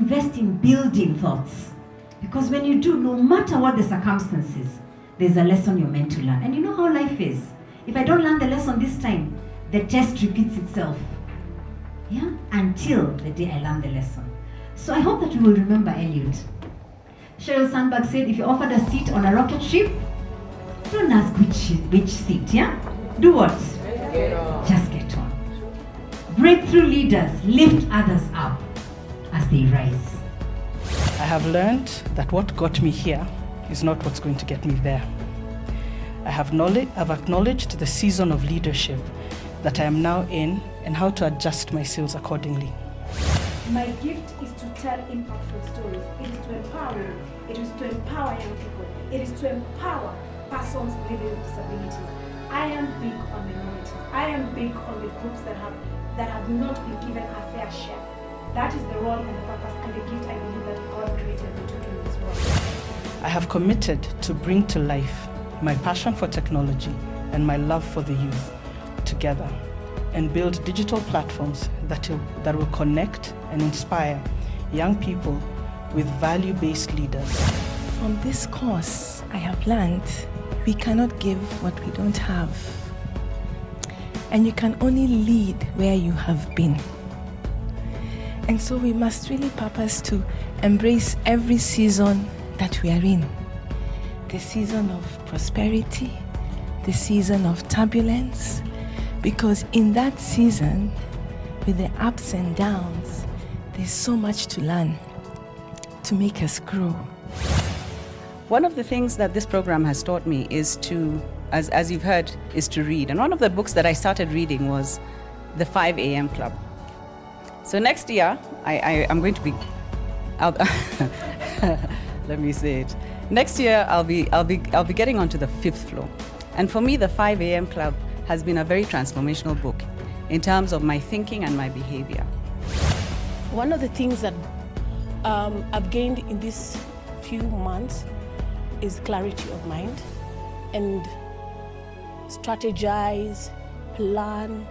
invest in building thoughts. Because when you do, no matter what the circumstances, there's a lesson you're meant to learn. And you know how life is. If I don't learn the lesson this time, the test repeats itself. Yeah? Until the day I learn the lesson. So I hope that you will remember Eliud. Sheryl Sandberg said, if you're offered a seat on a rocket ship, don't ask which seat, yeah? Do what? Just get on. Breakthrough leaders lift others up as they rise. I have learned that what got me here is not what's going to get me there. I've acknowledged the season of leadership that I am now in and how to adjust my skills accordingly. My gift is to tell impactful stories. It is to empower you. It is to empower young people. It is to empower persons living with disabilities. I am big on minorities. I am big on the groups that have not been given a fair share. That is the role and the purpose and the gift I believe that God created me to do in this world. I have committed to bring to life my passion for technology and my love for the youth together and build digital platforms that will connect and inspire young people with value-based leaders. From this course, I have learned we cannot give what we don't have. And you can only lead where you have been. And so we must really purpose to embrace every season that we are in. The season of prosperity, the season of turbulence, because in that season, with the ups and downs, there's so much to learn to make us grow. One of the things that this program has taught me is to, as you've heard, is to read. And one of the books that I started reading was The 5 a.m. Club. So next year, I'm going to be, let me say it. Next year, I'll be getting onto the 5th floor. And for me, The 5 a.m. Club has been a very transformational book in terms of my thinking and my behavior. One of the things that I've gained in these few months is clarity of mind and strategize, plan,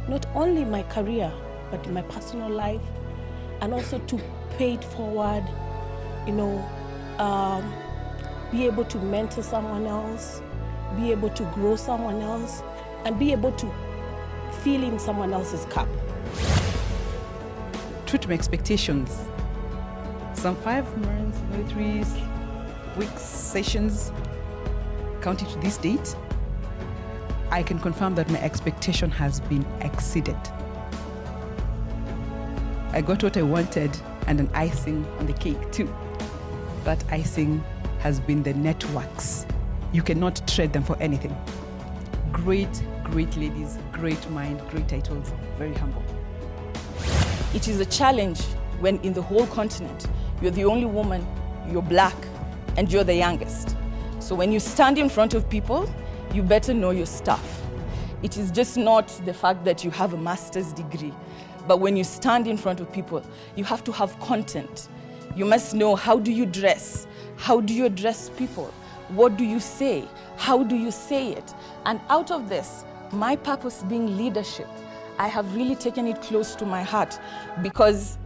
not only my career, but in my personal life, and also to pay it forward, be able to mentor someone else, be able to grow someone else, and be able to fill in someone else's cup. True to my expectations. Some 5 months, maybe 3 weeks sessions, counting to this date, I can confirm that my expectation has been exceeded. I got what I wanted and an icing on the cake too. That icing has been the networks. You cannot trade them for anything. Great, great ladies, great mind, great titles, very humble. It is a challenge when in the whole continent, you're the only woman, you're black, and you're the youngest. So when you stand in front of people, you better know your stuff. It is just not the fact that you have a master's degree, but when you stand in front of people, you have to have content. You must know, how do you dress? How do you address people? What do you say? How do you say it? And out of this, my purpose being leadership, I have really taken it close to my heart because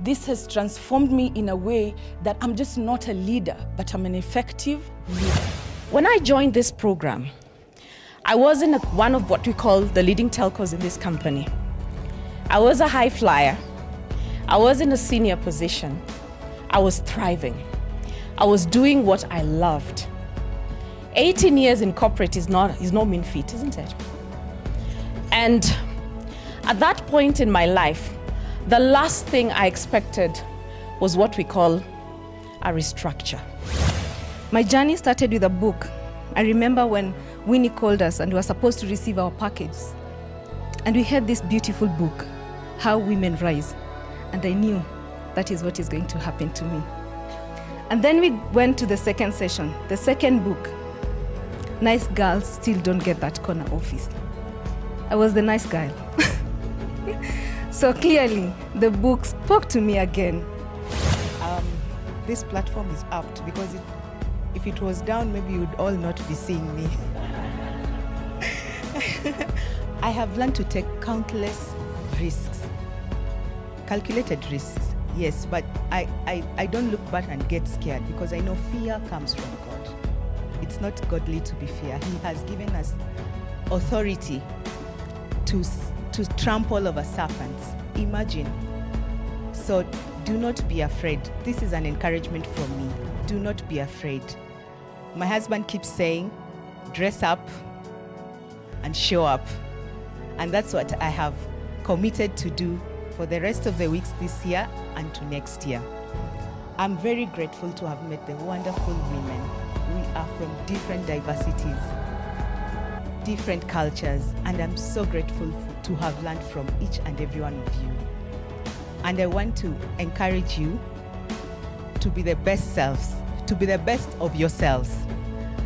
this has transformed me in a way that I'm just not a leader, but I'm an effective leader. When I joined this program, I wasn't one of what we call the leading telcos in this company. I was a high flyer. I was in a senior position. I was thriving. I was doing what I loved. 18 years in corporate is no mean feat, isn't it? And at that point in my life, the last thing I expected was what we call a restructure. My journey started with a book. I remember when Winnie called us and we were supposed to receive our package. And we had this beautiful book, How Women Rise. And I knew that is what is going to happen to me. And then we went to the second session, the second book, Nice Girls Still Don't Get That Corner Office. I was the nice girl. So clearly, the book spoke to me again. This platform is apt because if it was down, maybe you would all not be seeing me. I have learned to take countless risks, calculated risks, Yes, but I don't look back and get scared because I know fear comes from God. It's not godly to be fear. He has given us authority to trample over serpents. Imagine. So do not be afraid. This is an encouragement from me. Do not be afraid. My husband keeps saying, dress up and show up. And that's what I have committed to do for the rest of the weeks this year and to next year. I'm very grateful to have met the wonderful women. We are from different diversities, different cultures, and I'm so grateful to have learned from each and every one of you. And I want to encourage you to be the best selves, to be the best of yourselves.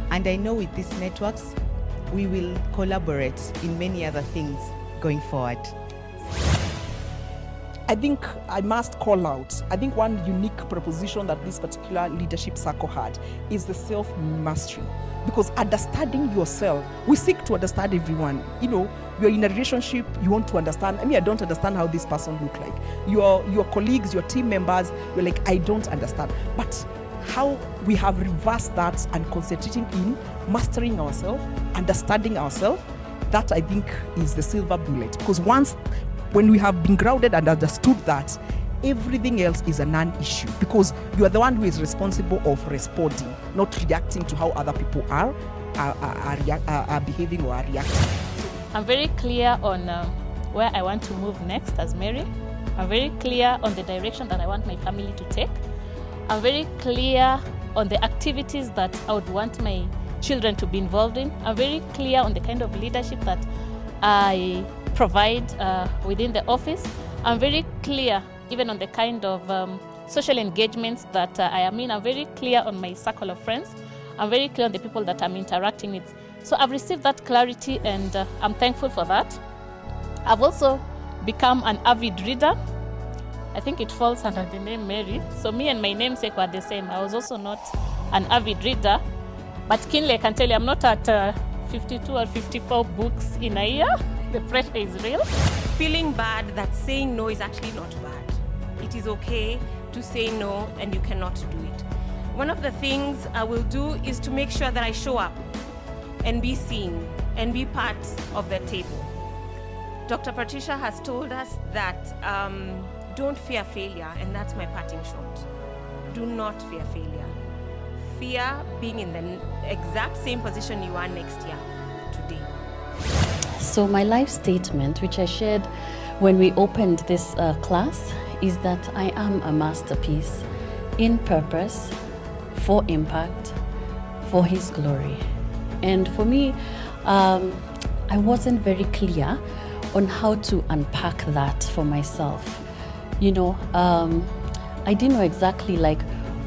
And I know with these networks, we will collaborate in many other things going forward. I think I must call out, I think one unique proposition that this particular leadership circle had is the self-mastery. Because understanding yourself, we seek to understand everyone. You know, you're in a relationship, you want to understand. I mean, I don't understand how this person looks like. Your colleagues, your team members, you're like, I don't understand. But how we have reversed that and concentrating in mastering ourselves, understanding ourselves, that I think is the silver bullet. Because when we have been grounded and understood that, everything else is a non-issue, because you are the one who is responsible of responding, not reacting to how other people are behaving or are reacting. I'm very clear on where I want to move next as Mary. I'm very clear on the direction that I want my family to take. I'm very clear on the activities that I would want my children to be involved in. I'm very clear on the kind of leadership that I provide within the office. I'm very clear even on the kind of social engagements that I am in. I'm very clear on my circle of friends. I'm very clear on the people that I'm interacting with. So I've received that clarity and I'm thankful for that. I've also become an avid reader. I think it falls under the name Mary. So me and my namesake were the same. I was also not an avid reader, but keenly I can tell you I'm not at 52 or 54 books in a year. The pressure is real. Feeling bad that saying no is actually not bad. It is okay to say no and you cannot do it. One of the things I will do is to make sure that I show up and be seen and be part of the table. Dr. Patricia has told us that don't fear failure, and that's my parting shot. Do not fear failure. Fear being in the exact same position you are next year, today. So my life statement, which I shared when we opened this class, is that I am a masterpiece in purpose, for impact, for His glory. And for me, I wasn't very clear on how to unpack that for myself. You know, I didn't know exactly like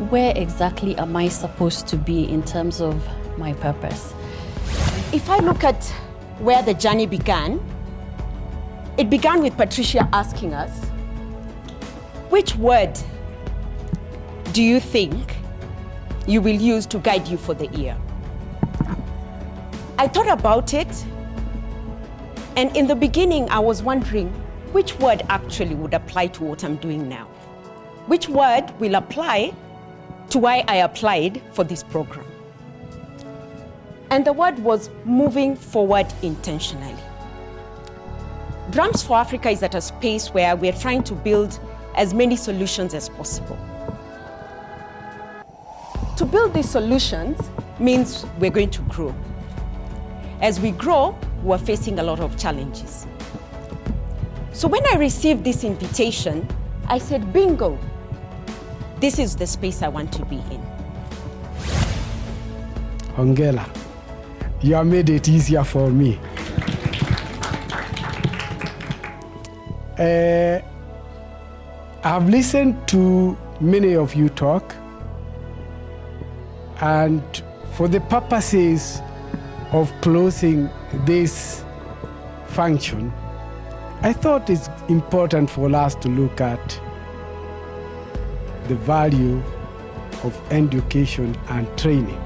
where exactly am I supposed to be in terms of my purpose. If I look at where the journey began, it began with Patricia asking us, which word do you think you will use to guide you for the year? I thought about it, and in the beginning I was wondering which word actually would apply to what I'm doing now. Which word will apply to why I applied for this program? And the word was moving forward intentionally. Drums for Africa is at a space where we're trying to build as many solutions as possible. To build these solutions means we're going to grow. As we grow, we're facing a lot of challenges. So when I received this invitation, I said, bingo, this is the space I want to be in. Hongela, you have made it easier for me. I've listened to many of you talk, and for the purposes of closing this function, I thought it's important for us to look at the value of education and training.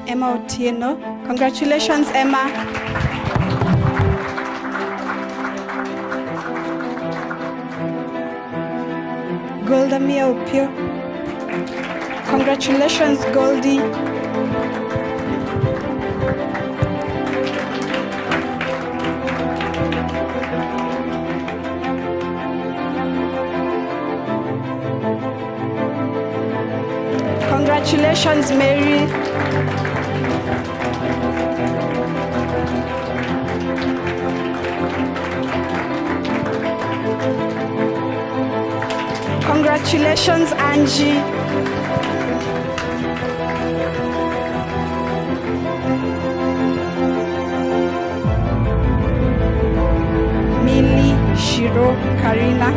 Emma Otieno. Congratulations, Emma. Golda Miaupio. Congratulations, Goldie. Congratulations, Mary. Congratulations, Angie. Millie, Shiro, Karina.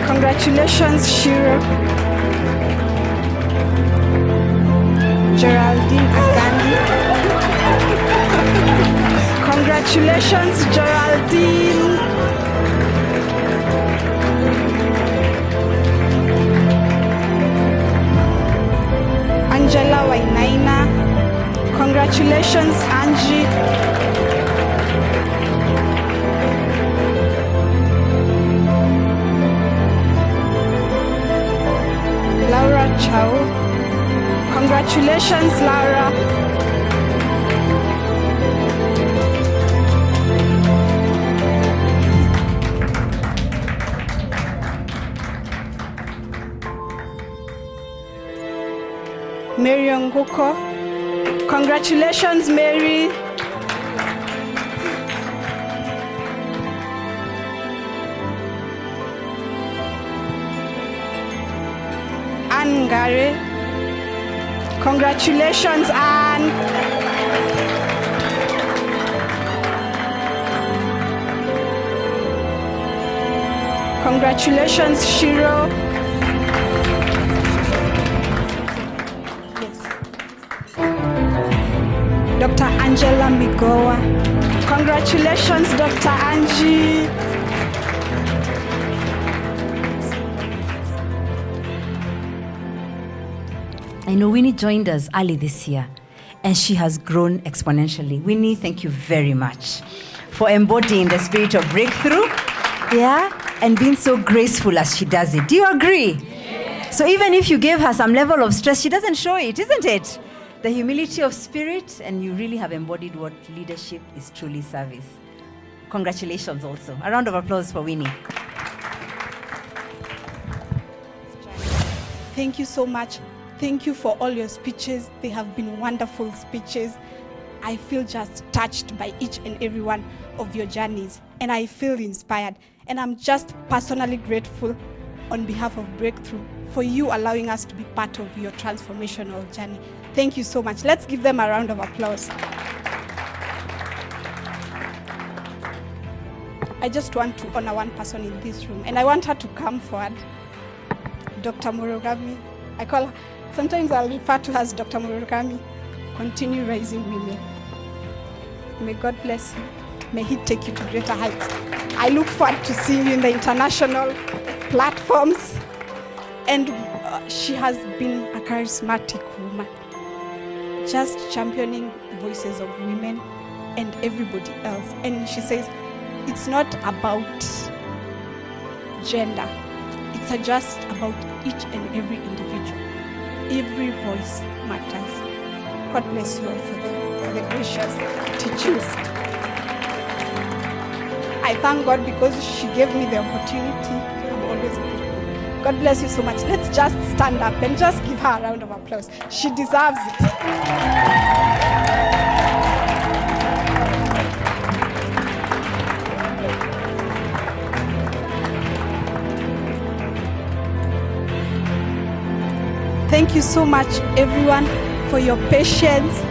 Congratulations, Shiro. Geraldine Agandi. Congratulations, Geraldine. Angela Wainaina. Congratulations, Angie. Laura Chow. Congratulations, Laura. Mary Onguko. Congratulations, Mary. Anne Gare. Congratulations, Anne. Congratulations, Shiro. Dr. Angela Migowa. Congratulations, Dr. Angie. I know Winnie joined us early this year, and she has grown exponentially. Winnie, thank you very much for embodying the spirit of breakthrough, and being so graceful as she does it. Do you agree? Yes. So even if you gave her some level of stress, she doesn't show it, isn't it? The humility of spirit, and you really have embodied what leadership is truly service. Congratulations also. A round of applause for Winnie. Thank you so much. Thank you for all your speeches. They have been wonderful speeches. I feel just touched by each and every one of your journeys, and I feel inspired. And I'm just personally grateful on behalf of Breakthrough for you allowing us to be part of your transformational journey. Thank you so much. Let's give them a round of applause. I just want to honor one person in this room, and I want her to come forward. Dr. Murugami. I call her, sometimes I'll refer to her as Dr. Murugami. Continue raising women. May God bless you. May He take you to greater heights. I look forward to seeing you in the international platforms. And she has been a charismatic woman, just championing the voices of women and everybody else. And she says, it's not about gender. It's just about each and every individual. Every voice matters. God bless you all for the gracious teachings. I thank God because she gave me the opportunity. I'm always grateful. God bless you so much. Let's just stand up and just give her a round of applause. She deserves it. Thank you so much, everyone, for your patience.